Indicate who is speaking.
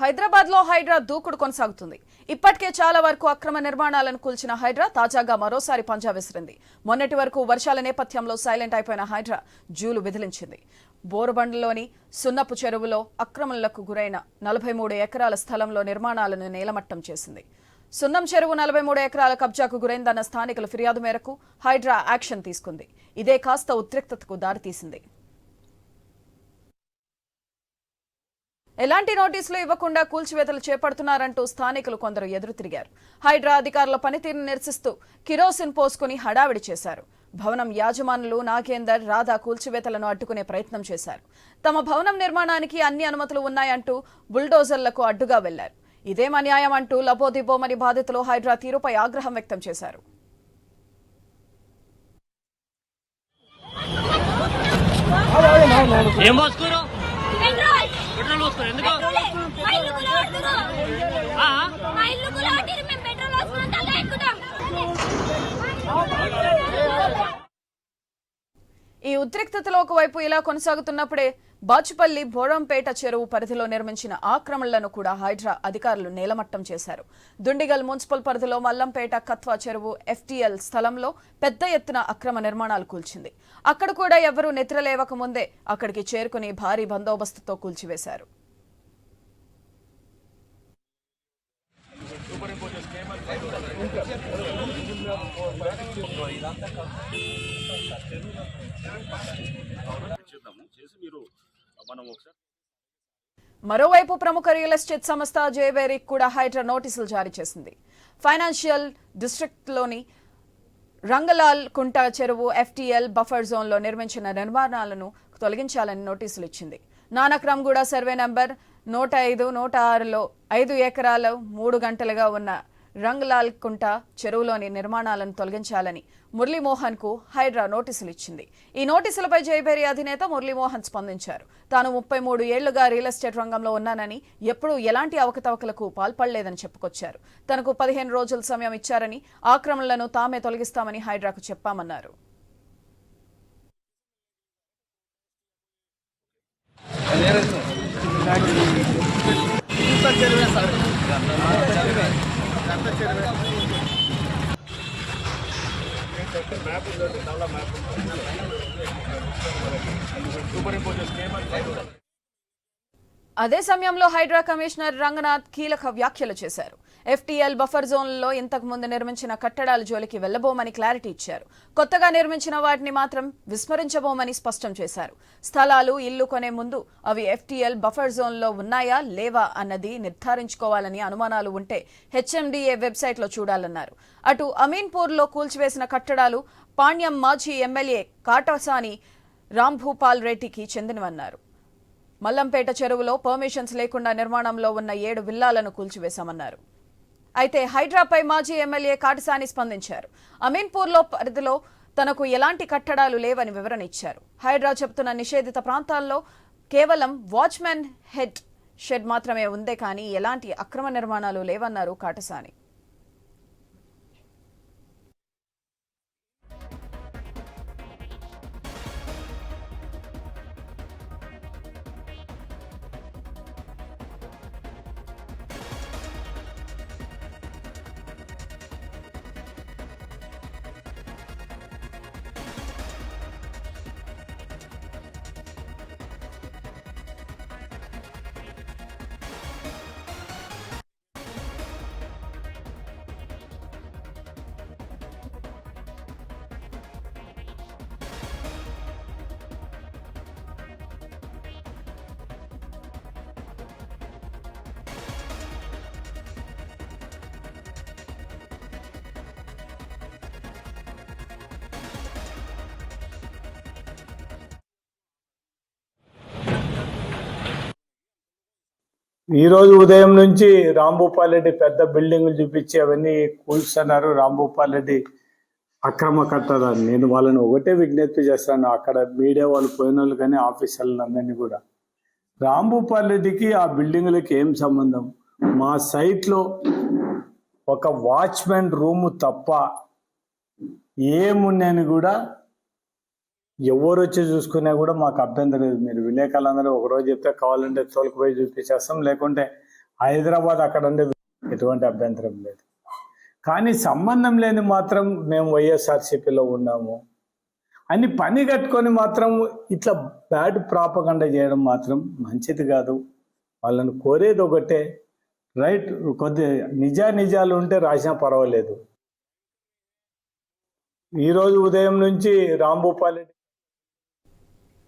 Speaker 1: హైదరాబాద్ లో హైడ్రా దూకుడు కొనసాగుతుంది. ఇప్పటికే చాలా వరకు అక్రమ నిర్మాణాలను కూల్చిన హైడ్రా తాజాగా మరోసారి పంజా విసిరింది. మొన్నటి వరకు వర్షాల నేపథ్యంలో సైలెంట్ అయిపోయిన హైడ్రా జూలు విదిలించింది. బోరుబండలోని సున్నపు చెరువులో అక్రమణలకు గురైన 43 ఎకరాల స్థలంలో నిర్మాణాలను నేలమట్టం చేసింది. సున్నం చెరువు 43 ఎకరాల కబ్జాకు గురైందన్న స్థానికుల ఫిర్యాదు మేరకు హైడ్రా యాక్షన్ తీసుకుంది. ఇదే కాస్త ఉద్రిక్తతకు దారితీసింది. ఎలాంటి నోటీసులు ఇవ్వకుండా కూల్చివేతలు చేపడుతున్నారంటూ స్థానికులు కొందరు ఎదురు తిరిగారు. హైడ్రా అధికారుల పనితీరును నిరసిస్తూ కిరోసిన్ పోసుకుని హడావిడి చేశారు. భవనం యాజమానులు నాగేందర్, రాధా కూల్చివేతలను అడ్డుకునే ప్రయత్నం చేశారు. తమ భవనం నిర్మాణానికి అన్ని అనుమతులు ఉన్నాయంటూ బుల్డోజర్లకు అడ్డుగా వెళ్లారు. ఇదేం అన్యాయం అంటూ లబోదిబోమని బాధితులు హైడ్రా తీరుపై ఆగ్రహం వ్యక్తం చేశారు. ఈ ఉద్రిక్తతలో ఒకవైపు ఇలా కొనసాగుతున్నప్పుడే బాచుపల్లి బోరంపేట చెరువు పరిధిలో నిర్మించిన ఆక్రమణలను కూడా హైడ్రా అధికారులు నేలమట్టం చేశారు. దుండిగల్ మున్సిపల్ పరిధిలో మల్లంపేట కత్వా చెరువు FTL స్థలంలో పెద్ద ఎత్తున అక్రమ నిర్మాణాలు కూల్చింది. అక్కడ కూడా ఎవరూ నిద్రలేవక ముందే అక్కడికి చేరుకుని భారీ బందోబస్తుతో కూల్చివేశారు. మరోవైపు ప్రముఖ రియల్ ఎస్టేట్ సంస్థ జేవేరికి కూడా హైడ్రా నోటీసులు జారీ చేసింది. ఫైనాన్షియల్ డిస్ట్రిక్ట్లోని రంగలాల్ కుంట చెరువు FTL బఫర్ జోన్లో నిర్మించిన నిర్మాణాలను తొలగించాలని నోటీసులు ఇచ్చింది. నానక్రామ్గూడ సర్వే నంబర్ 105, 106లో 5 ఎకరాలు 3 గంటలుగా ఉన్న రంగలాల్ కుంట చెరువులోని నిర్మాణాలను తొలగించాలని మురళీమోహన్ కు హైడ్రా నోటీసులు ఇచ్చింది. ఈ నోటీసులపై జైబేరి అధినేత మురళీమోహన్ స్పందించారు. తాను 33 ఏళ్లుగా రియల్ ఎస్టేట్ రంగంలో ఉన్నానని ఎప్పుడూ ఎలాంటి అవకతవకలకు పాల్పడలేదని చెప్పుకొచ్చారు. తనకు 15 రోజుల సమయం ఇచ్చారని, ఆక్రమణలను తామే తొలగిస్తామని హైడ్రాకు చెప్పామన్నారు. అదే సమయంలో హైడ్రా కమిషనర్ రంగనాథ్ కీలక వ్యాఖ్యలు చేశారు. FTL బఫర్ జోన్లలో ఇంతకు ముందు నిర్మించిన కట్టడాల జోలికి వెళ్లబోమని క్లారిటీ ఇచ్చారు. కొత్తగా నిర్మించిన వాటిని మాత్రం విస్మరించబోమని స్పష్టం చేశారు. స్థలాలు, ఇల్లు కొనే ముందు అవి FTL బఫర్ జోన్లో ఉన్నాయా లేవా అన్నది నిర్ధారించుకోవాలని, అనుమానాలు ఉంటే HMDA వెబ్సైట్లో చూడాలన్నారు. అటు అమీన్పూర్లో కూల్చివేసిన కట్టడాలు పాణ్యం మాజీ ఎమ్మెల్యే కాటసాని రాంభూపాల్ రెడ్డికి చెందినవన్నారు. మల్లంపేట చెరువులో పర్మిషన్స్ లేకుండా నిర్మాణంలో ఉన్న 7 విల్లాలను కూల్చివేశామన్నారు. అయితే హైడ్రాపై మాజీ ఎమ్మెల్యే కాటసాని స్పందించారు. అమీన్పూర్లో పరిధిలో తనకు ఎలాంటి కట్టడాలు లేవని వివరణ ఇచ్చారు. హైడ్రా చెబుతున్న నిషేధిత ప్రాంతాల్లో కేవలం వాచ్మెన్ హెడ్ షెడ్ మాత్రమే ఉందే కానీ ఎలాంటి అక్రమ నిర్మాణాలు లేవన్నారు కాటసాని.
Speaker 2: ఈ రోజు ఉదయం నుంచి రాంభూపాల్ రెడ్డి పెద్ద బిల్డింగ్లు చూపించి అవన్నీ కూల్స్తున్నారు. రాంభూపాల్ రెడ్డి అక్రమ కట్టడాన్ని నేను వాళ్ళని ఒకటే విజ్ఞప్తి చేస్తాను, అక్కడ మీడియా వాళ్ళు పోయిన వాళ్ళు కానీ ఆఫీసర్లందరినీ కూడా, రాంభూపాల్ రెడ్డికి ఆ బిల్డింగులకి ఏం సంబంధం? మా సైట్లో ఒక వాచ్మెన్ రూము తప్ప ఏమున్నాయని కూడా ఎవరు వచ్చి చూసుకున్నా కూడా మాకు అభ్యంతరం లేదు. మీరు విలేకరులందరూ ఒకరోజు చెప్తే కావాలంటే తోలుకుపోయి చూపించేస్తాం, లేకుంటే హైదరాబాద్ అక్కడ ఉండే ఎటువంటి అభ్యంతరం లేదు. కానీ సంబంధం లేని మాత్రం మేము వైఎస్ఆర్సీపీలో ఉన్నాము అని పని కట్టుకొని మాత్రం ఇట్లా బ్యాడ్ ప్రాపగండ చేయడం మాత్రం మంచిది కాదు. వాళ్ళని కోరేది ఒకటే, రైట్, కొద్ది నిజాలు ఉంటే రాసినా పర్వాలేదు. ఈరోజు ఉదయం నుంచి రాంభూపాల్ రెడ్డి